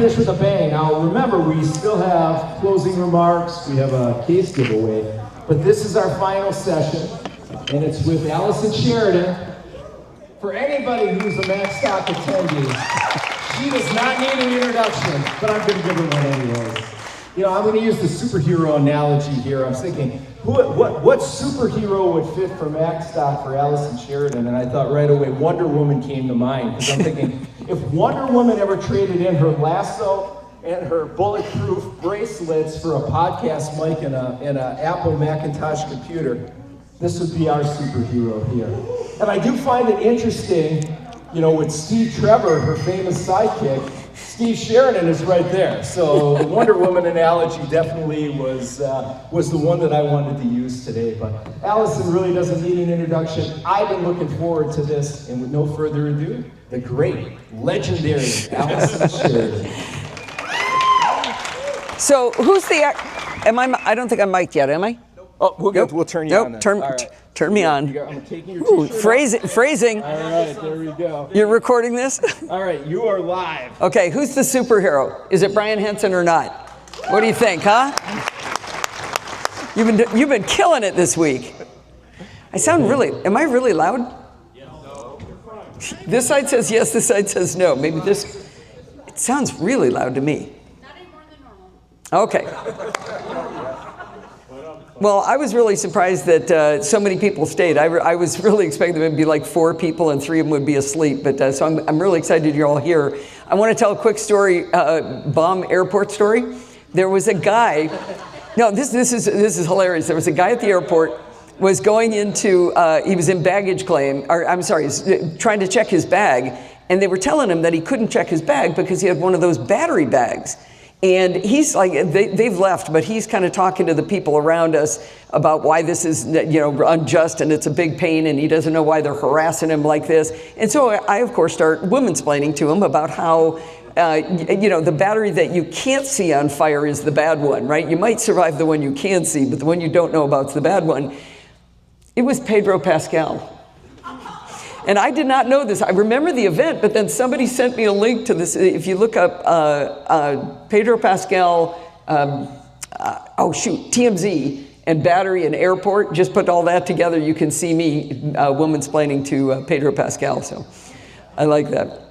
finish with a bang. Now remember, we still have closing remarks, we have a case giveaway, but this is our final session, and it's with Allison Sheridan. For anybody who's a Macstock attendee, she does not need an introduction, but I'm going to give her one anyways. You know, I'm going to use the superhero analogy here. I was thinking, what superhero would fit for Macstock for Allison Sheridan? And I thought right away, Wonder Woman came to mind. Because I'm thinking, if Wonder Woman ever traded in her lasso and her bulletproof bracelets for a podcast mic and an Apple Macintosh computer, this would be our superhero here. And I do find it interesting, you know, with Steve Trevor, her famous sidekick, Steve Sheridan is right there. So the Wonder Woman analogy definitely was the one that I wanted to use today. But Allison really doesn't need an introduction. I've been looking forward to this, and with no further ado, the great, legendary Allison Sheridan. So who's the? I don't think I'm mic'd yet. Am I? Oh, we'll turn you on. Nope, turn me on. I'm taking your t-shirt Phrasing. All right, there we go. You're recording this? All right, you are live. Okay, who's the superhero? Is it Brian Henson or not? What do you think, huh? You've been killing it this week. Am I really loud? This side says yes, this side says no. Maybe it sounds really loud to me. Not any more than normal. Okay. Well, I was really surprised that so many people stayed. I was really expecting there would be like 4 people and 3 of them would be asleep. But so I'm really excited you're all here. I want to tell a quick story, bomb airport story. There was a guy. No, this is hilarious. There was a guy at the airport was going into. He was in baggage claim. Or I'm sorry, trying to check his bag, and they were telling him that he couldn't check his bag because he had one of those battery bags. And he's like, they've left, but he's kind of talking to the people around us about why this is, unjust and it's a big pain, and he doesn't know why they're harassing him like this. And so I, of course, start womansplaining to him about how, the battery that you can't see on fire is the bad one, right? You might survive the one you can see, but the one you don't know about is the bad one. It was Pedro Pascal. And I did not know this. I remember the event, but then somebody sent me a link to this. If you look up Pedro Pascal, TMZ and battery and airport, just put all that together, you can see me womansplaining to Pedro Pascal. So I like that.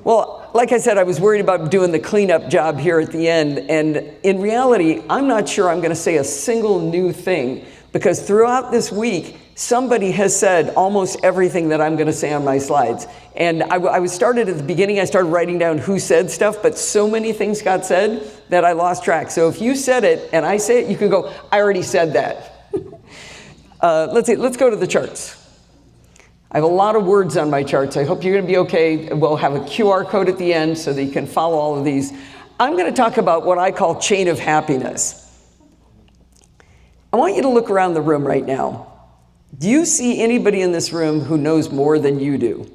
Well, like I said, I was worried about doing the cleanup job here at the end. And in reality, I'm not sure I'm going to say a single new thing, because throughout this week, somebody has said almost everything that I'm going to say on my slides. And I started at the beginning, I started writing down who said stuff, but so many things got said that I lost track. So if you said it and I say it, you can go, I already said that. Let's go to the charts. I have a lot of words on my charts. I hope you're going to be okay. We'll have a QR code at the end so that you can follow all of these. I'm going to talk about what I call chain of happiness. I want you to look around the room right now. Do you see anybody in this room who knows more than you do?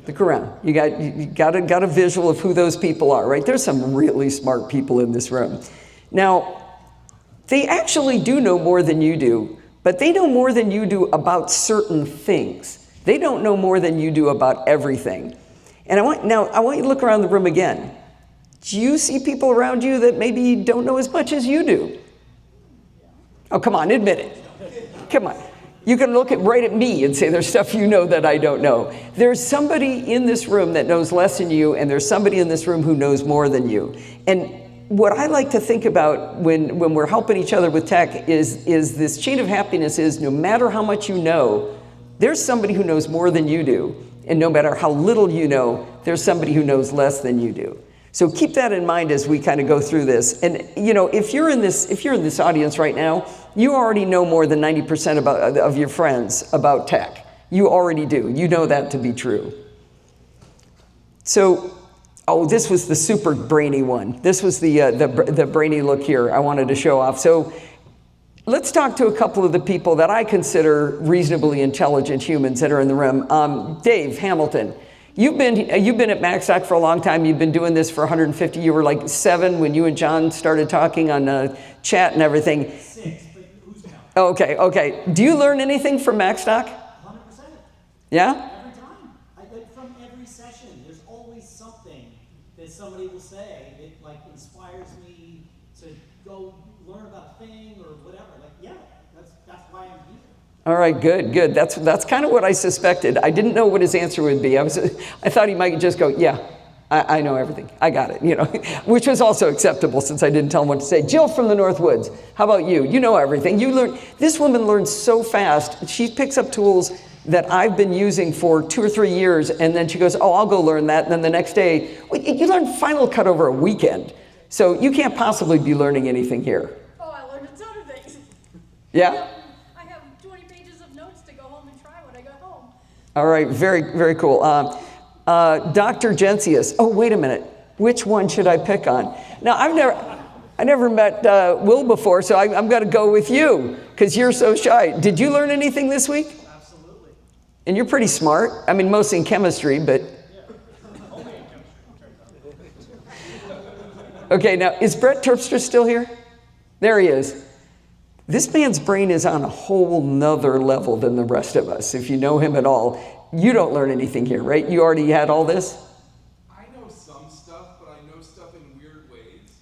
Look around. You got a visual of who those people are, right? There's some really smart people in this room. Now, they actually do know more than you do, but they know more than you do about certain things. They don't know more than you do about everything. And I want you to look around the room again. Do you see people around you that maybe don't know as much as you do? Oh, come on, admit it. Come on. You can look right at me and say there's stuff you know that I don't know. There's somebody in this room that knows less than you, and there's somebody in this room who knows more than you. And what I like to think about when we're helping each other with tech is this chain of happiness is no matter how much you know, there's somebody who knows more than you do. And no matter how little you know, there's somebody who knows less than you do. So keep that in mind as we kind of go through this. And if you're in this audience right now, you already know more than 90% of your friends about tech. You already do. You know that to be true. So, this was the super brainy one. This was the brainy look here I wanted to show off. So let's talk to a couple of the people that I consider reasonably intelligent humans that are in the room. Dave Hamilton. You've been at Macstock for a long time. You've been doing this for 150. You were like 7 when you and John started talking on chat and everything. 6, but who's counting? Okay. Do you learn anything from Macstock? 100%. Yeah? Every time. From every session, there's always something that somebody will say like inspires me to go learn about a thing or whatever. Like, yeah, that's why I'm here. All right, good. That's kind of what I suspected. I didn't know what his answer would be. I thought he might just go, yeah, I know everything. I got it, which was also acceptable since I didn't tell him what to say. Jill from the North Woods, how about you? You know everything. This woman learns so fast. She picks up tools that I've been using for 2 or 3 years, and then she goes, oh, I'll go learn that. And then the next day, you learn Final Cut over a weekend. So you can't possibly be learning anything here. Oh, I learned a ton of things. Yeah? I have 20 pages of notes to go home and try when I got home. All right, very, very cool. Dr. Gensius. Oh, wait a minute. Which one should I pick on? Now, I never met Will before, so I'm going to go with you because you're so shy. Did you learn anything this week? Absolutely. And you're pretty smart. I mean, mostly in chemistry, but. Okay, now, is Brett Terpstra still here? There he is. This man's brain is on a whole nother level than the rest of us, if you know him at all. You don't learn anything here, right? You already had all this? I know some stuff, but I know stuff in weird ways.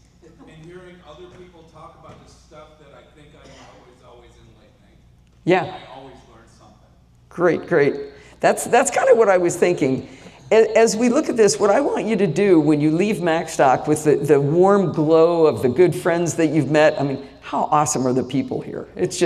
And hearing other people talk about the stuff that I think I know is always enlightening. Yeah. I always learn something. Great. That's kind of what I was thinking. As we look at this, what I want you to do when you leave Macstock with the warm glow of the good friends that you've met, I mean, how awesome are the people here? It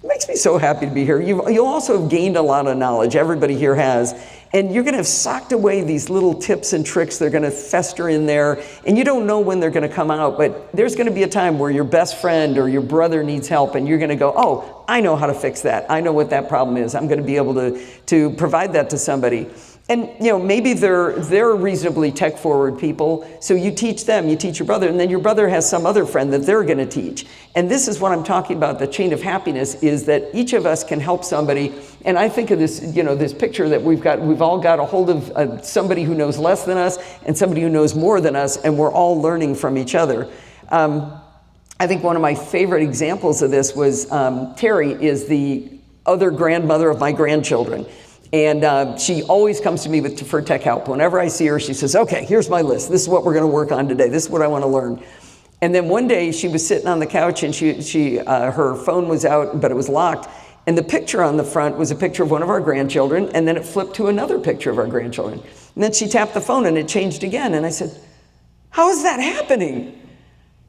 makes me so happy to be here. You'll also have gained a lot of knowledge. Everybody here has. And you're going to have socked away these little tips and tricks. They're going to fester in there. And you don't know when they're going to come out. But there's going to be a time where your best friend or your brother needs help. And you're going to go, oh, I know how to fix that. I know what that problem is. I'm going to be able to provide that to somebody. And maybe they're reasonably tech forward people, so you teach them, you teach your brother, and then your brother has some other friend that they're going to teach. And this is what I'm talking about, the chain of happiness, is that each of us can help somebody. And I think of this, this picture that we've all got a hold of somebody who knows less than us and somebody who knows more than us, and we're all learning from each other. I think one of my favorite examples of this was Terry is the other grandmother of my grandchildren. And she always comes to me for tech help. Whenever I see her, she says, okay, here's my list. This is what we're going to work on today. This is what I want to learn. And then one day she was sitting on the couch and her phone was out, but it was locked. And the picture on the front was a picture of one of our grandchildren. And then it flipped to another picture of our grandchildren. And then she tapped the phone and it changed again. And I said, how is that happening?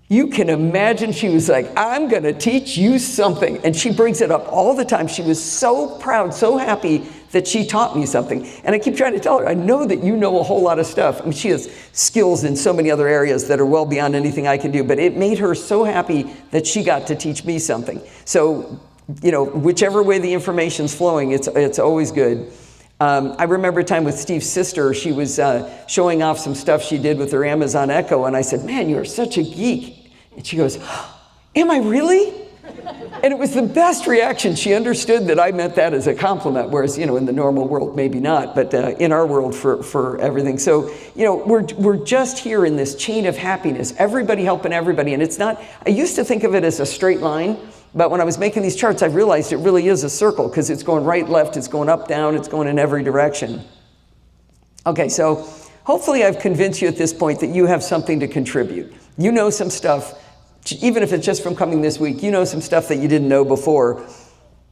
You can imagine she was like, I'm going to teach you something. And she brings it up all the time. She was so proud, so happy that she taught me something. And I keep trying to tell her, I know that you know a whole lot of stuff. I mean, she has skills in so many other areas that are well beyond anything I can do. But it made her so happy that she got to teach me something. So, whichever way the information's flowing, it's always good. I remember a time with Steve's sister. She was showing off some stuff she did with her Amazon Echo. And I said, man, you are such a geek. And she goes, am I really? And it was the best reaction. She understood that I meant that as a compliment, whereas, in the normal world, maybe not, but in our world for everything. So, we're just here in this chain of happiness, everybody helping everybody. And it's not, I used to think of it as a straight line, but when I was making these charts, I realized it really is a circle because it's going right, left, it's going up, down, it's going in every direction. Okay, so hopefully I've convinced you at this point that you have something to contribute. You know some stuff. Even if it's just from coming this week, you know some stuff that you didn't know before.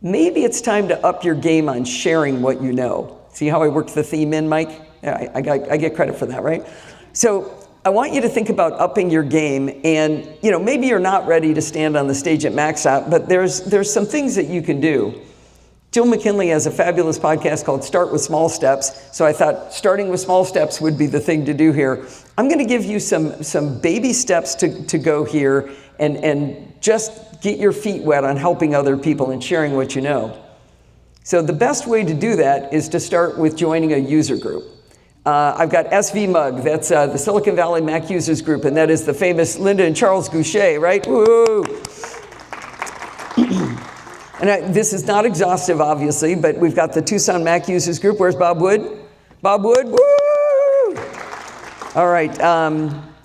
Maybe it's time to up your game on sharing what you know. See how I worked the theme in, Mike? Yeah, I get credit for that, right? So I want you to think about upping your game. And maybe you're not ready to stand on the stage at Macstock, but there's some things that you can do. Jill McKinley has a fabulous podcast called Start with Small Steps. So I thought starting with small steps would be the thing to do here. I'm going to give you some baby steps to go here and just get your feet wet on helping other people and sharing what you know. So the best way to do that is to start with joining a user group. I've got SV Mug, that's the Silicon Valley Mac Users Group, and that is the famous Linda and Charles Goucher, right? Woo! And this is not exhaustive, obviously, but we've got the Tucson Mac Users Group. Where's Bob Wood? Bob Wood, woo! All right,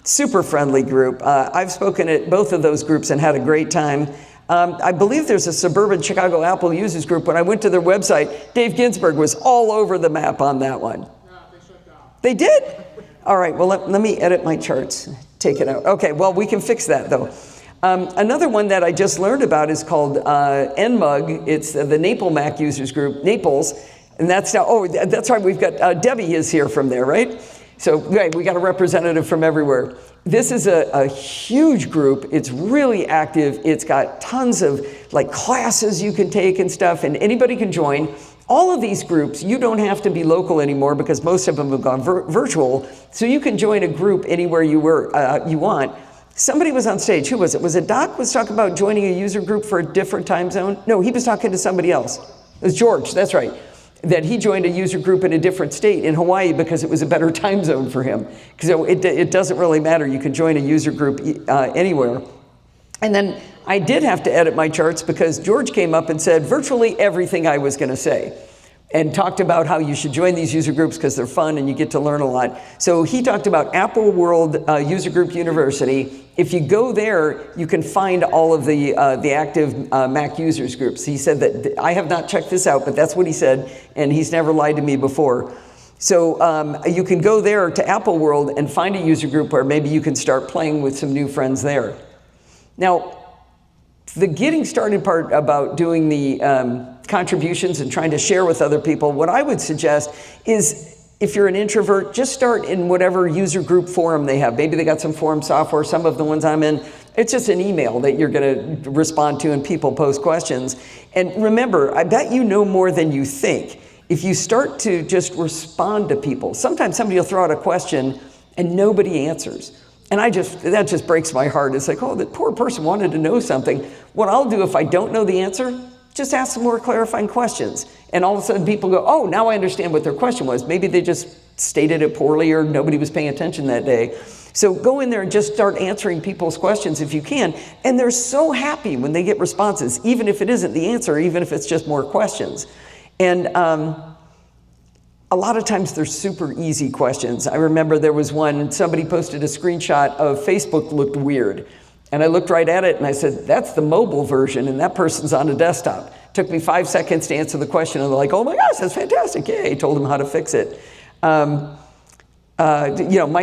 super friendly group. I've spoken at both of those groups and had a great time. I believe there's a suburban Chicago Apple Users Group. When I went to their website, Dave Ginsburg was all over the map on that one. They shut down. They did? All right, well, let me edit my charts. taken out. Okay, well, we can fix that though. Another one that I just learned about is called NMUG. It's the Naples Mac users group, Naples. And that's now, oh, that's right, we've got, Debbie is here from there, right? So right, we got a representative from everywhere. This is a huge group. It's really active. It's got tons of like classes you can take and stuff, and anybody can join. All of these groups, you don't have to be local anymore because most of them have gone virtual. So you can join a group anywhere you want. Somebody was on stage. Who was it? Was it Doc was talking about joining a user group for a different time zone? No, he was talking to somebody else. It was George, that's right. That he joined a user group in a different state in Hawaii because it was a better time zone for him. So it doesn't really matter. You can join a user group anywhere. And then I did have to edit my charts because George came up and said virtually everything I was going to say and talked about how you should join these user groups because they're fun and you get to learn a lot. So he talked about Apple World User Group University. If you go there, you can find all of the active Mac users groups. He said that, I have not checked this out, but that's what he said, and he's never lied to me before. So you can go there to Apple World and find a user group where maybe you can start playing with some new friends there. Now, the getting started part about doing the contributions and trying to share with other people, what I would suggest is if you're an introvert, just start in whatever user group forum they have. Maybe they got some forum software, some of the ones I'm in, it's just an email that you're going to respond to and people post questions. And remember, I bet you know more than you think. If you start to just respond to people, sometimes somebody will throw out a question and nobody answers. And that just breaks my heart. It's like, oh, that poor person wanted to know something. What I'll do if I don't know the answer, just ask some more clarifying questions. And all of a sudden people go, oh, now I understand what their question was. Maybe they just stated it poorly or nobody was paying attention that day. So go in there and just start answering people's questions if you can. And they're so happy when they get responses, even if it isn't the answer, even if it's just more questions. And a lot of times they're super easy questions. I remember there was one, somebody posted a screenshot of Facebook looked weird. And I looked right at it and I said, that's the mobile version and that person's on a desktop. Took me 5 seconds to answer the question and they're like, oh my gosh, that's fantastic, yay. Told them how to fix it. My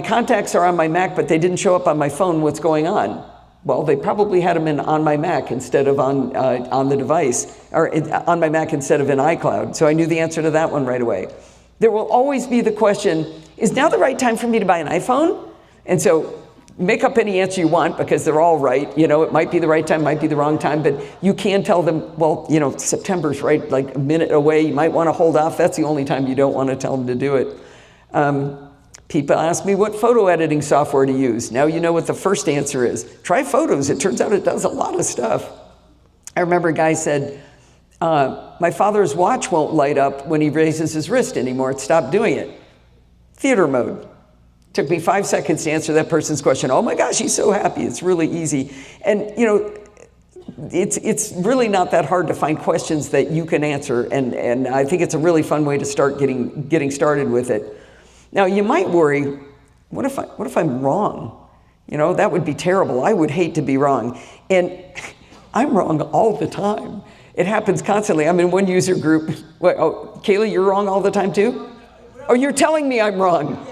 contacts are on my Mac, but they didn't show up on my phone, what's going on? Well, they probably had them on my Mac instead of on the device, or on my Mac instead of in iCloud. So I knew the answer to that one right away. There will always be the question, is now the right time for me to buy an iPhone? And so make up any answer you want because they're all right. It might be the right time, might be the wrong time, but you can tell them, well, September's right, like a minute away. You might want to hold off. That's the only time you don't want to tell them to do it. People ask me what photo editing software to use. Now you know what the first answer is. Try Photos. It turns out it does a lot of stuff. I remember a guy said, my father's watch won't light up when he raises his wrist anymore. It stopped doing it. Theater mode. Took me 5 seconds to answer that person's question. Oh my gosh, he's so happy. It's really easy. And it's really not that hard to find questions that you can answer. And I think it's a really fun way to start getting started with it. Now you might worry, what if I'm wrong? That would be terrible. I would hate to be wrong. And I'm wrong all the time. It happens constantly. I'm in one user group. Kaylee, you're wrong all the time too? Oh, you're telling me I'm wrong.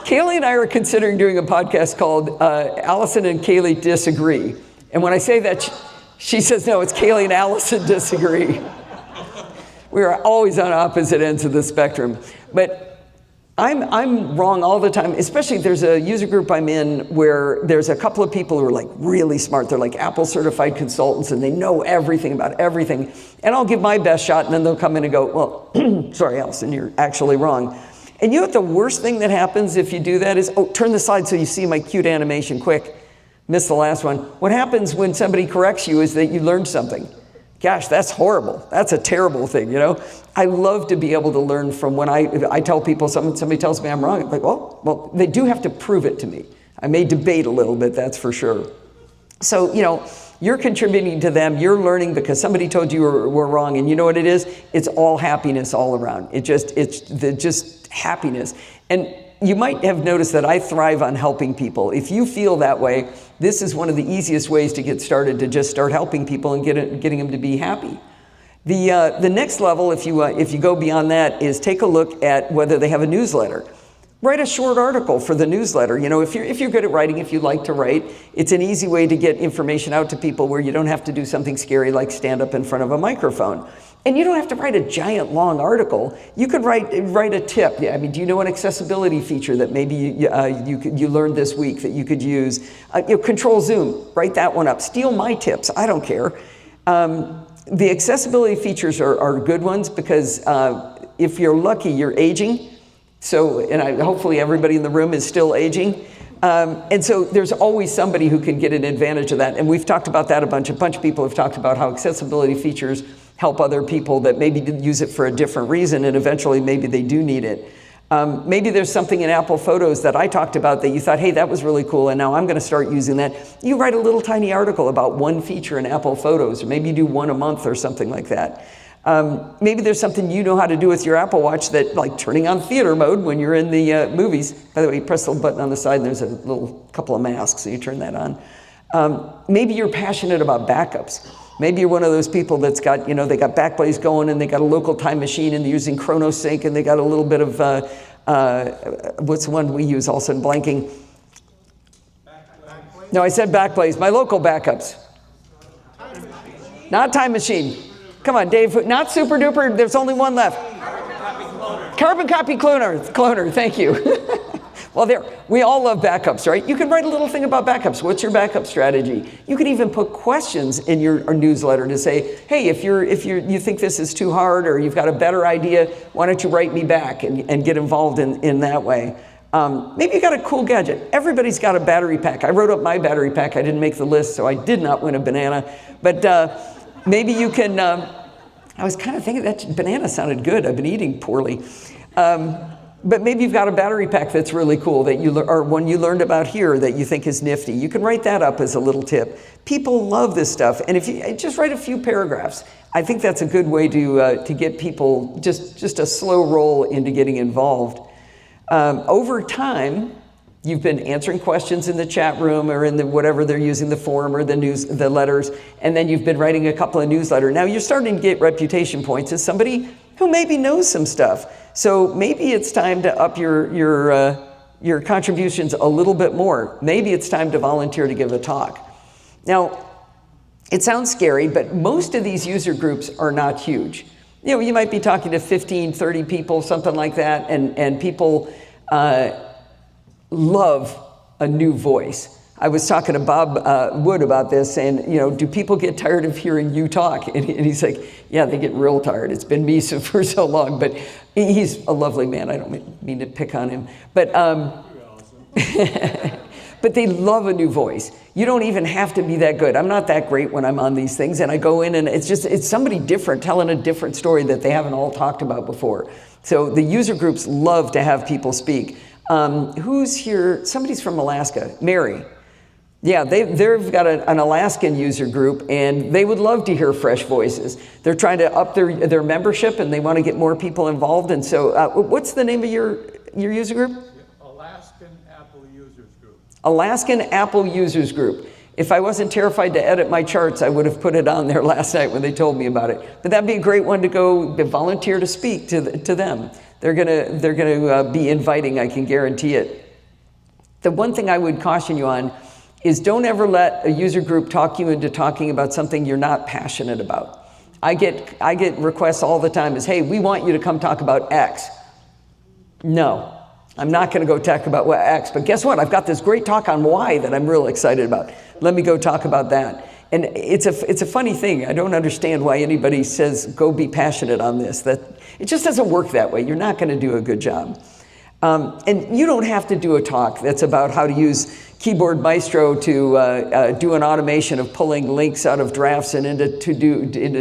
Kaylee and I are considering doing a podcast called Allison and Kaylee Disagree. And when I say that, she says, no, it's Kaylee and Allison Disagree. We are always on opposite ends of the spectrum. But I'm wrong all the time, especially there's a user group I'm in where there's a couple of people who are like really smart. They're like Apple certified consultants and they know everything about everything. And I'll give my best shot and then they'll come in and go, well, sorry, Allison, you're actually wrong. And you know what the worst thing that happens if you do that is, turn the slide so you see my cute animation quick. Missed the last one. What happens when somebody corrects you is that you learned something. Gosh, that's horrible. That's a terrible thing, I love to be able to learn from when I tell people somebody tells me I'm wrong. I'm like, well, they do have to prove it to me. I may debate a little bit, that's for sure. So, you're contributing to them, you're learning because somebody told you were wrong, and you know what it is? It's all happiness all around. It's just happiness. And you might have noticed that I thrive on helping people. If you feel that way, this is one of the easiest ways to get started, to just start helping people and getting them to be happy. The next level, if you go beyond that, is take a look at whether they have a newsletter. Write a short article for the newsletter. You know, if you're good at writing, if you like to write, it's an easy way to get information out to people where you don't have to do something scary like stand up in front of a microphone. And you don't have to write a giant long article. You could write a tip. Yeah, I mean, do you know an accessibility feature that maybe you learned this week that you could use? Control Zoom, write that one up. Steal my tips, I don't care. The accessibility features are good ones because if you're lucky, you're aging. So, and hopefully everybody in the room is still aging. And so there's always somebody who can get an advantage of that. And we've talked about that a bunch of people have talked about how accessibility features help other people that maybe use it for a different reason, and eventually maybe they do need it. Maybe there's something in Apple Photos that I talked about that you thought, hey, that was really cool, and now I'm gonna start using that. You write a little tiny article about one feature in Apple Photos, or maybe you do one a month or something like that. Maybe there's something you know how to do with your Apple Watch that, like turning on theater mode when you're in the movies. By the way, you press the little button on the side and there's a little couple of masks, so you turn that on. Maybe you're passionate about backups. Maybe you're one of those people that's got, you know, they got Backblaze going and they got a local time machine and they're using ChronoSync and they got a little bit of, what's the one we use, all of a sudden blanking? Backblaze. No, I said Backblaze, my local backups. Not Time Machine. Come on, Dave, not Super Duper, there's only one left. Carbon Copy Cloner, thank you. Well, we all love backups, right? You can write a little thing about backups. What's your backup strategy? You could even put questions in your newsletter to say, hey, if you think this is too hard or you've got a better idea, why don't you write me back and get involved in that way. Maybe you got a cool gadget. Everybody's got a battery pack. I wrote up my battery pack. I didn't make the list, so I did not win a banana. But maybe you can, I was kind of thinking that banana sounded good. I've been eating poorly. But maybe you've got a battery pack that's really cool that or one you learned about here that you think is nifty. You can write that up as a little tip. People love this stuff. And if you just write a few paragraphs, I think that's a good way to get people just a slow roll into getting involved. Over time, you've been answering questions in the chat room or in the whatever they're using, the forum or the letters, and then you've been writing a couple of newsletters. Now you're starting to get reputation points as somebody who maybe knows some stuff. So maybe it's time to up your contributions a little bit more. Maybe it's time to volunteer to give a talk. Now, it sounds scary, but most of these user groups are not huge. You know, you might be talking to 15, 30 people, something like that, and people love a new voice. I was talking to Bob Wood about this, saying, you know, do people get tired of hearing you talk? And he's like, yeah, they get real tired. It's been me for so long, but he's a lovely man. I don't mean to pick on him, but but they love a new voice. You don't even have to be that good. I'm not that great when I'm on these things, and I go in and it's somebody different telling a different story that they haven't all talked about before. So the user groups love to have people speak. Who's here? Somebody's from Alaska. Mary. Yeah, they've got an Alaskan user group, and they would love to hear fresh voices. They're trying to up their membership, and they want to get more people involved. And so, what's the name of your user group? Alaskan Apple Users Group. Alaskan Apple Users Group. If I wasn't terrified to edit my charts, I would have put it on there last night when they told me about it. But that'd be a great one to go volunteer to speak to them. They're gonna be inviting, I can guarantee it. The one thing I would caution you on is don't ever let a user group talk you into talking about something you're not passionate about. I get requests all the time is, hey, we want you to come talk about X. No, I'm not gonna go talk about X, but guess what? I've got this great talk on Y that I'm real excited about. Let me go talk about that. And it's a funny thing. I don't understand why anybody says, go be passionate on this. That it just doesn't work that way. You're not gonna do a good job. And you don't have to do a talk that's about how to use Keyboard Maestro to do an automation of pulling links out of drafts and into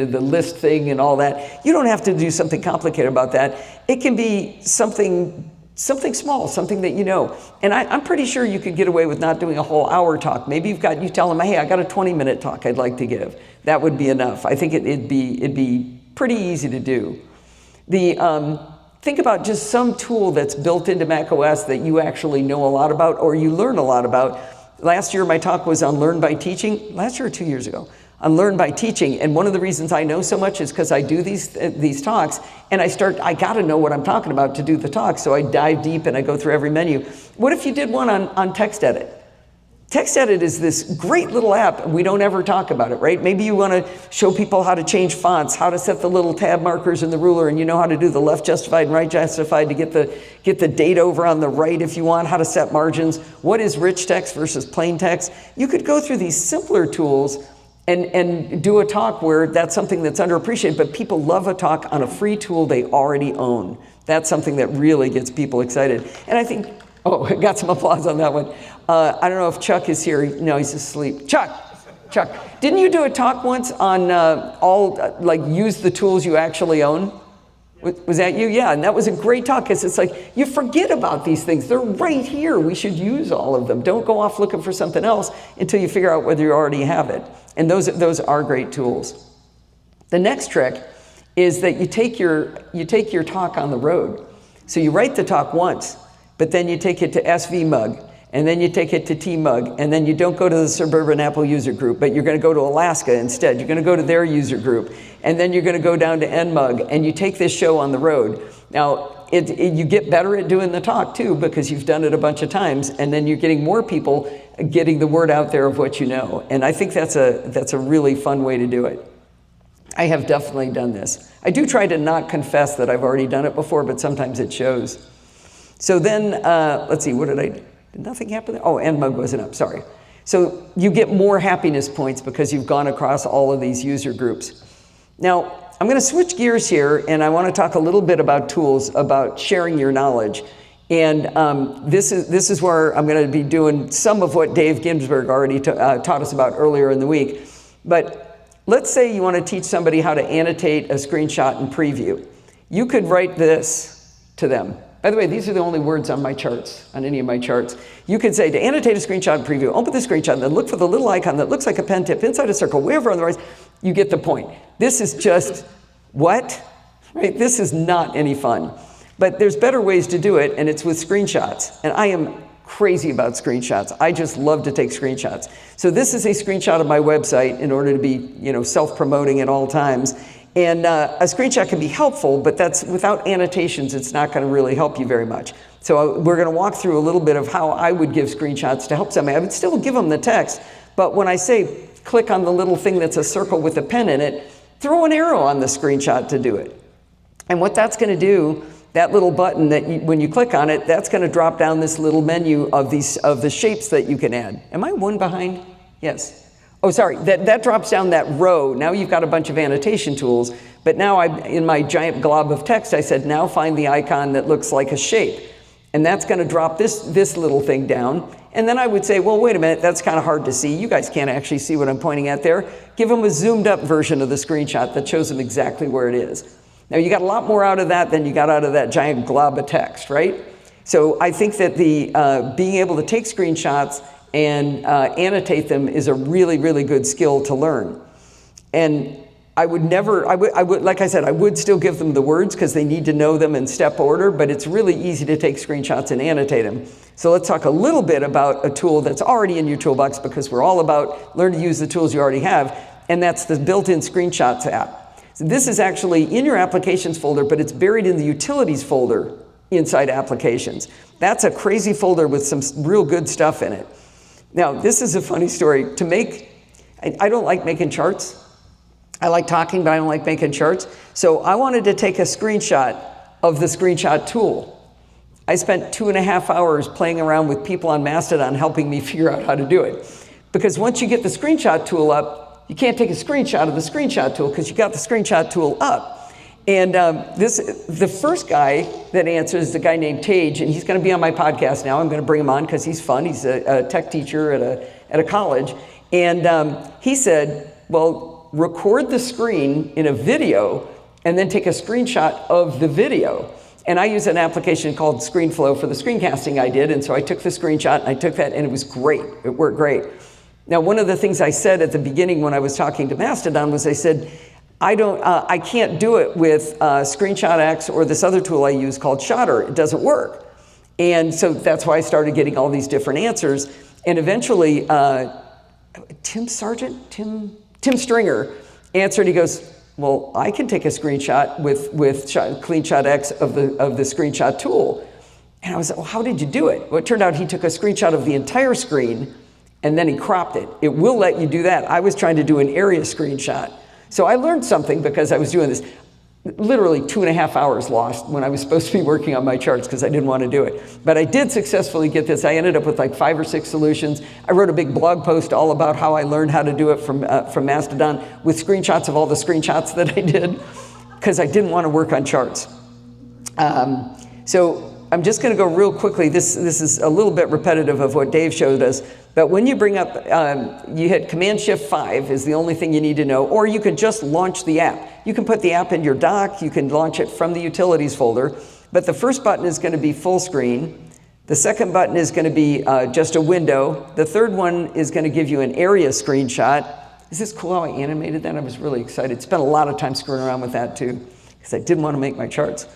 the list thing and all that. You don't have to do something complicated about that. It can be something small, something that you know. And I'm pretty sure you could get away with not doing a whole hour talk. Maybe you tell them, hey, I got a 20-minute talk I'd like to give. That would be enough. I think it'd be pretty easy to do. Think about just some tool that's built into macOS that you actually know a lot about or you learn a lot about. Last year, my talk was on Learn by Teaching. Last year or 2 years ago? on Learn by Teaching. And one of the reasons I know so much is because I do these talks, and I gotta know what I'm talking about to do the talk, so I dive deep and I go through every menu. What if you did one on TextEdit? TextEdit is this great little app. We don't ever talk about it, right? Maybe you want to show people how to change fonts, how to set the little tab markers in the ruler, and you know how to do the left justified and right justified to get the date over on the right if you want, how to set margins. What is rich text versus plain text? You could go through these simpler tools and do a talk where that's something that's underappreciated, but people love a talk on a free tool they already own. That's something that really gets people excited. And I think, oh, I got some applause on that one. I don't know if Chuck is here. No, he's asleep. Chuck, didn't you do a talk once on use the tools you actually own? Was that you? Yeah, and that was a great talk because it's like you forget about these things. They're right here. We should use all of them. Don't go off looking for something else until you figure out whether you already have it. And those are great tools. The next trick is that you take your talk on the road. So you write the talk once, but then you take it to SV Mug, and then you take it to T-Mug, and then you don't go to the Suburban Apple user group, but you're going to go to Alaska instead. You're going to go to their user group, and then you're going to go down to NMUG, and you take this show on the road. Now, you get better at doing the talk, too, because you've done it a bunch of times, and then you're getting more people getting the word out there of what you know. And I think that's a really fun way to do it. I have definitely done this. I do try to not confess that I've already done it before, but sometimes it shows. So then, let's see, what did I do? Did nothing happen there? Oh, NMUG wasn't up, sorry. So you get more happiness points because you've gone across all of these user groups. Now, I'm going to switch gears here, and I want to talk a little bit about tools, about sharing your knowledge. And this is where I'm going to be doing some of what Dave Ginsburg already taught us about earlier in the week. But let's say you want to teach somebody how to annotate a screenshot in Preview. You could write this to them. By the way, these are the only words on my charts, on any of my charts. You could say, to annotate a screenshot in Preview, open the screenshot, and then look for the little icon that looks like a pen tip inside a circle, wherever on the right. You get the point. This is just, what? Right? This is not any fun. But there's better ways to do it, and it's with screenshots. And I am crazy about screenshots. I just love to take screenshots. So this is a screenshot of my website in order to be, self-promoting at all times. And a screenshot can be helpful, but that's without annotations, it's not going to really help you very much. So we're going to walk through a little bit of how I would give screenshots to help somebody. I would still give them the text, but when I say click on the little thing that's a circle with a pen in it, throw an arrow on the screenshot to do it. And what that's going to do, that little button that when you click on it, that's going to drop down this little menu of the shapes that you can add. Am I one behind? Yes. Oh, sorry, that drops down that row. Now you've got a bunch of annotation tools, but now in my giant glob of text, I said, now find the icon that looks like a shape. And that's gonna drop this little thing down. And then I would say, well, wait a minute, that's kind of hard to see. You guys can't actually see what I'm pointing at there. Give them a zoomed up version of the screenshot that shows them exactly where it is. Now you got a lot more out of that than you got out of that giant glob of text, right? So I think that the being able to take screenshots and annotate them is a really, really good skill to learn. And I would like I said, I would still give them the words because they need to know them in step order, but it's really easy to take screenshots and annotate them. So let's talk a little bit about a tool that's already in your toolbox, because we're all about learn to use the tools you already have, and that's the built-in Screenshots app. So this is actually in your applications folder, but it's buried in the utilities folder inside applications. That's a crazy folder with some real good stuff in it. Now, this is a funny story. I don't like making charts. I like talking, but I don't like making charts. So I wanted to take a screenshot of the screenshot tool. I spent 2.5 hours playing around with people on Mastodon helping me figure out how to do it. Because once you get the screenshot tool up, you can't take a screenshot of the screenshot tool because you got the screenshot tool up. And the first guy that answers is a guy named Tage, and he's going to be on my podcast now. I'm going to bring him on because he's fun. He's a tech teacher at a college. And he said, well, record the screen in a video and then take a screenshot of the video. And I use an application called ScreenFlow for the screencasting I did. And so I took the screenshot and I took that, and it was great. It worked great. Now, one of the things I said at the beginning when I was talking to Mastodon was I said, I can't do it with ScreenshotX or this other tool I use called Shotter. It doesn't work. And so that's why I started getting all these different answers. And eventually, Tim Tim Stringer answered, he goes, well, I can take a screenshot with CleanShot X of the screenshot tool. And I was like, well, how did you do it? Well, it turned out he took a screenshot of the entire screen and then he cropped it. It will let you do that. I was trying to do an area screenshot. So I learned something because I was doing this. Literally 2.5 hours lost when I was supposed to be working on my charts because I didn't want to do it. But I did successfully get this. I ended up with like 5 or 6 solutions. I wrote a big blog post all about how I learned how to do it from Mastodon with screenshots of all the screenshots that I did because I didn't want to work on charts. So I'm just going to go real quickly. This is a little bit repetitive of what Dave showed us. But when you bring up, you hit Command-Shift-5 is the only thing you need to know, or you can just launch the app. You can put the app in your dock, you can launch it from the utilities folder, but the first button is going to be full screen. The second button is going to be just a window. The third one is going to give you an area screenshot. Is this cool how I animated that? I was really excited. Spent a lot of time screwing around with that too, because I didn't want to make my charts.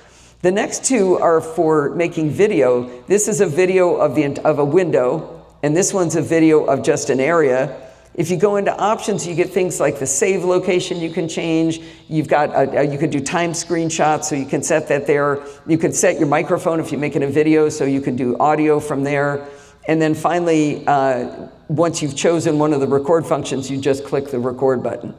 The next two are for making video. This is a video of a window, and this one's a video of just an area. If you go into options, you get things like the save location you can change. You've got, you can do time screenshots, so you can set that there. You can set your microphone if you're making a video, so you can do audio from there. And then finally, once you've chosen one of the record functions, you just click the record button.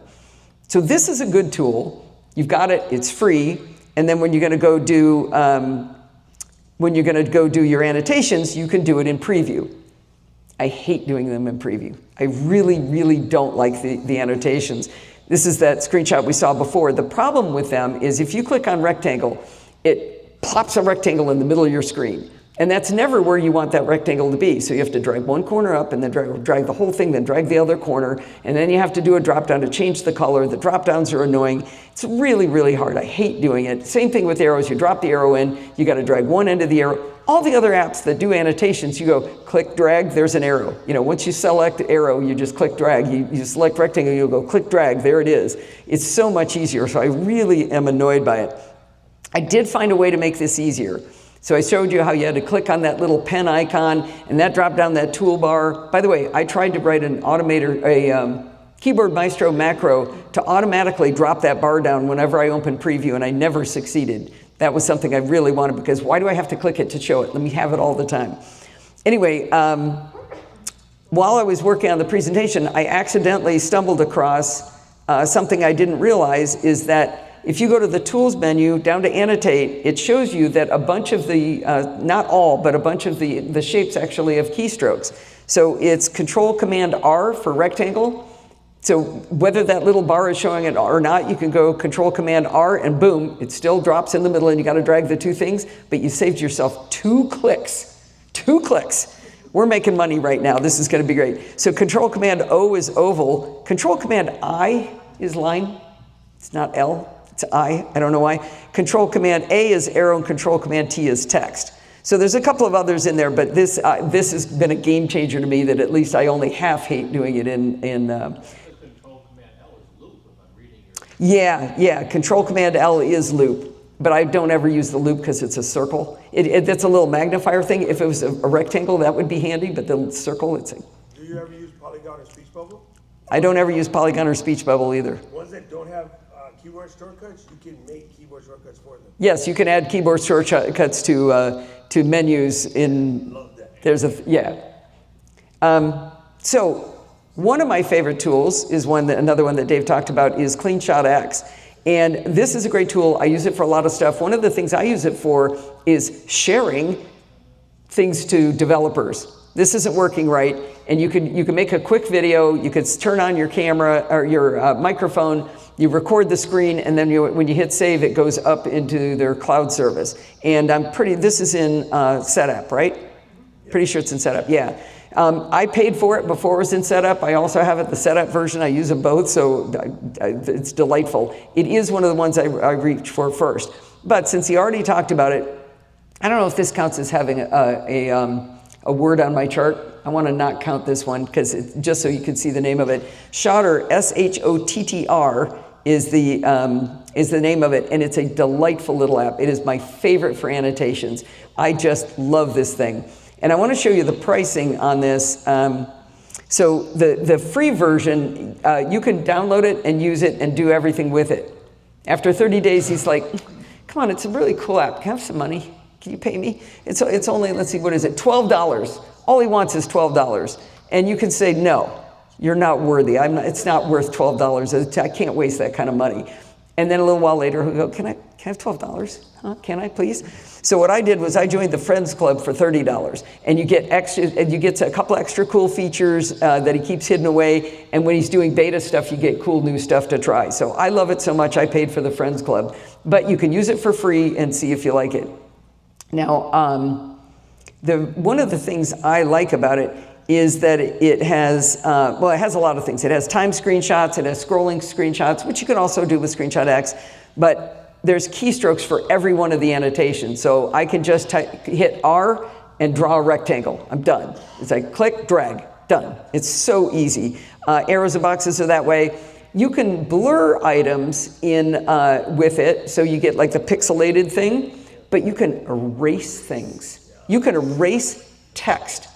So this is a good tool. You've got it, it's free. And then when you're gonna go do, your annotations, you can do it in preview. I hate doing them in preview. I really, really don't like the annotations. This is that screenshot we saw before. The problem with them is if you click on rectangle, it plops a rectangle in the middle of your screen. And that's never where you want that rectangle to be. So you have to drag one corner up and then drag the whole thing, then drag the other corner. And then you have to do a drop down to change the color. The drop downs are annoying. It's really, really hard. I hate doing it. Same thing with arrows. You drop the arrow in, you got to drag one end of the arrow. All the other apps that do annotations, you go click, drag, there's an arrow. You know, once you select arrow, you just click, drag. You select rectangle, you'll go click, drag, there it is. It's so much easier. So I really am annoyed by it. I did find a way to make this easier. So I showed you how you had to click on that little pen icon and that dropped down that toolbar. By the way, I tried to write an Keyboard Maestro macro to automatically drop that bar down whenever I open preview, and I never succeeded. That was something I really wanted because why do I have to click it to show it? Let me have it all the time. Anyway, while I was working on the presentation, I accidentally stumbled across something I didn't realize is that if you go to the Tools menu, down to Annotate, it shows you that a bunch of the, not all, but a bunch of the shapes actually have keystrokes. So it's Control-Command-R for rectangle. So whether that little bar is showing it or not, you can go Control-Command-R and boom, it still drops in the middle and you got to drag the two things, but you saved yourself 2 clicks. 2 clicks. We're making money right now. This is going to be great. So Control-Command-O is oval. Control-Command-I is line. It's not L. It's I don't know why. Control-Command-A is arrow and Control-Command-T is text. So there's a couple of others in there, but this has been a game changer to me that at least I only half hate doing it in Control-Command-L is loop if I'm reading your... Yeah, Control-Command-L is loop, but I don't ever use the loop because it's a circle. That's a little magnifier thing. If it was a rectangle, that would be handy, but the circle, it's a... Do you ever use Polygon or Speech Bubble? I don't ever use Polygon or Speech Bubble either. Ones that don't have keyboard shortcuts, you can make keyboard shortcuts for them. Yes, you can add keyboard shortcuts to menus in. Love that. There's a so one of my favorite tools is another one that Dave talked about is CleanShot X, and this is a great tool. I use it for a lot of stuff. One of the things I use it for is sharing things to developers. This isn't working right, and you can make a quick video. You could turn on your camera or your microphone. You record the screen, and then when you hit save, it goes up into their cloud service. And this is in setup, right? Pretty sure it's in setup, yeah. I paid for it before it was in setup. I also have the setup version. I use them both, so it's delightful. It is one of the ones I reach for first. But since he already talked about it, I don't know if this counts as having a word on my chart. I want to not count this one because just so you can see the name of it. Shottr, S-H-O-T-T-R, is the name of it, and it's a delightful little app. It is my favorite for annotations. I just love this thing. And I want to show you the pricing on this. So the free version, you can download it and use it and do everything with it. After 30 days, he's like, come on, it's a really cool app. Can I have some money? Can you pay me? It's only, let's see, what is it? $12. All he wants is $12. And you can say, no, you're not worthy. It's not worth $12. I can't waste that kind of money. And then a little while later, he'll go, can I have $12? Huh? Can I, please? So what I did was I joined the Friends Club for $30, and you get a couple extra cool features that he keeps hidden away. And when he's doing beta stuff, you get cool new stuff to try. So I love it so much, I paid for the Friends Club. But you can use it for free and see if you like it. Now, one of the things I like about it is that it has, it has a lot of things. It has time screenshots, it has scrolling screenshots, which you can also do with Screenshot X, but there's keystrokes for every one of the annotations. So I can just hit R and draw a rectangle. I'm done. It's like click, drag, done. It's so easy. Arrows and boxes are that way. You can blur items in with it, so you get like the pixelated thing, but you can erase things. You can erase text.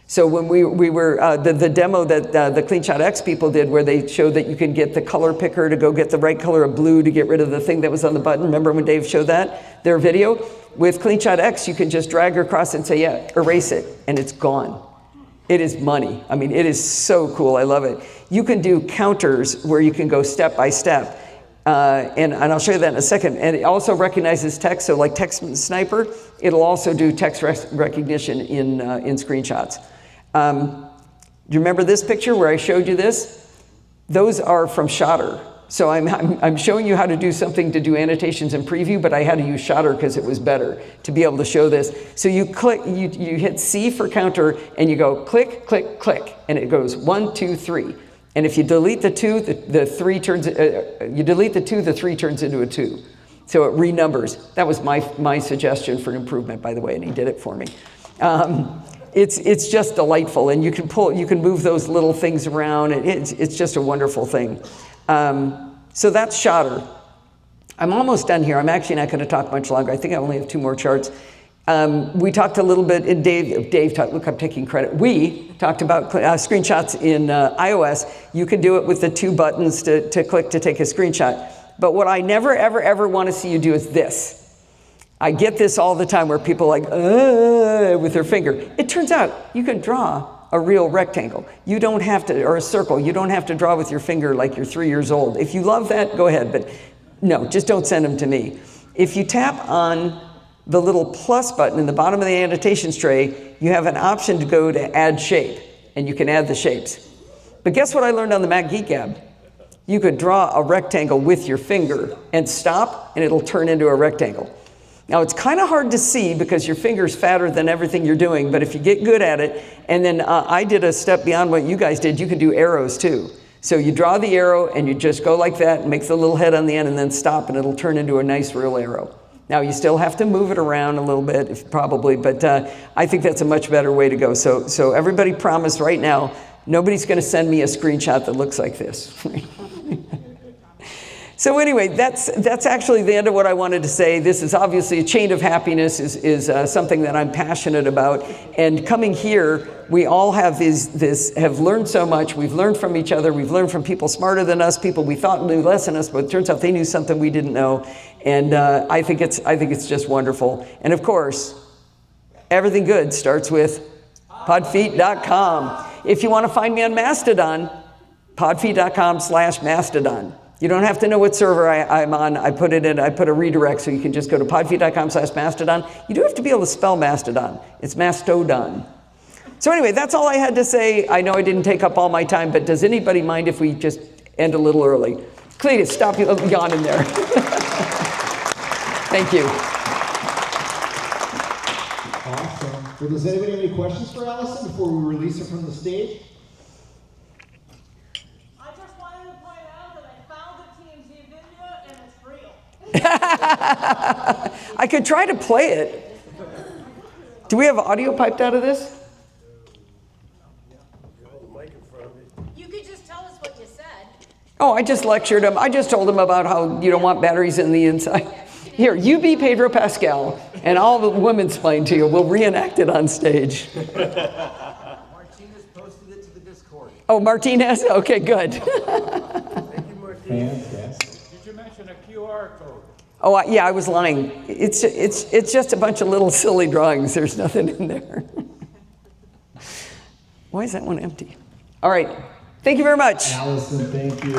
So when we were, the demo that the CleanShot X people did, where they showed that you can get the color picker to go get the right color of blue to get rid of the thing that was on the button. Remember when Dave showed that, their video? With CleanShot X, you can just drag across and say, yeah, erase it, and it's gone. It is money. I mean, it is so cool. I love it. You can do counters where you can go step by step. And I'll show you that in a second. And it also recognizes text. So like Text Sniper, it'll also do text recognition in screenshots. Do you remember this picture where I showed you this? Those are from Shotter. So I'm showing you how to do something to do annotations in preview, but I had to use Shotter because it was better to be able to show this. So you click, you hit C for counter, and you go click, click, click, and it goes 1, 2, 3. And if you delete the 2, the 3 turns. You delete the 2, the 3 turns into a 2. So it renumbers. That was my suggestion for an improvement, by the way, and he did it for me. It's just delightful, and you can move those little things around, and it's just a wonderful thing. So that's Shotter. I'm almost done here. I'm actually not going to talk much longer. I think I only have 2 more charts. We talked a little bit, and Dave talked, look, I'm taking credit. We talked about screenshots in iOS. You can do it with the 2 buttons to click to take a screenshot. But what I never, ever, ever want to see you do is this. I get this all the time where people are like, with their finger. It turns out you can draw a real rectangle. You don't have to, or a circle. You don't have to draw with your finger like you're 3 years old. If you love that, go ahead. But no, just don't send them to me. If you tap on the little plus button in the bottom of the annotations tray, you have an option to go to add shape, and you can add the shapes. But guess what I learned on the Mac Geek Gab? You could draw a rectangle with your finger and stop, and it'll turn into a rectangle. Now, it's kind of hard to see because your finger's fatter than everything you're doing, but if you get good at it, and then I did a step beyond what you guys did, you can do arrows too. So you draw the arrow, and you just go like that, and make the little head on the end, and then stop, and it'll turn into a nice real arrow. Now, you still have to move it around a little bit, probably, but I think that's a much better way to go. So everybody promise right now, nobody's going to send me a screenshot that looks like this. So anyway, that's actually the end of what I wanted to say. This is obviously a chain of happiness is something that I'm passionate about. And coming here, we all have have learned so much. We've learned from each other. We've learned from people smarter than us, people we thought knew less than us, but it turns out they knew something we didn't know. And I think it's just wonderful. And of course, everything good starts with podfeet.com. If you want to find me on Mastodon, podfeet.com/Mastodon. You don't have to know what server I'm on. I put a redirect, so you can just go to podfeet.com/Mastodon. You do have to be able to spell Mastodon. It's Mastodon. So anyway, that's all I had to say. I know I didn't take up all my time, but does anybody mind if we just end a little early? Cletus, stop yawning there. Thank you. Awesome. Well, does anybody have any questions for Allison before we release her from the stage? I could try to play it. Do we have audio piped out of this? You could just tell us what you said. Oh, I just lectured him. I just told him about how you don't want batteries in the inside. Here, you be Pedro Pascal, and all the women explain to you. We'll reenact it on stage. Martinez posted it to the Discord. Oh, Martinez? Okay, good. Thank you, Martin. Fantastic. Did you mention a QR code? Oh, yeah, I was lying. It's just a bunch of little silly drawings. There's nothing in there. Why is that one empty? All right. Thank you very much. Allison, thank you.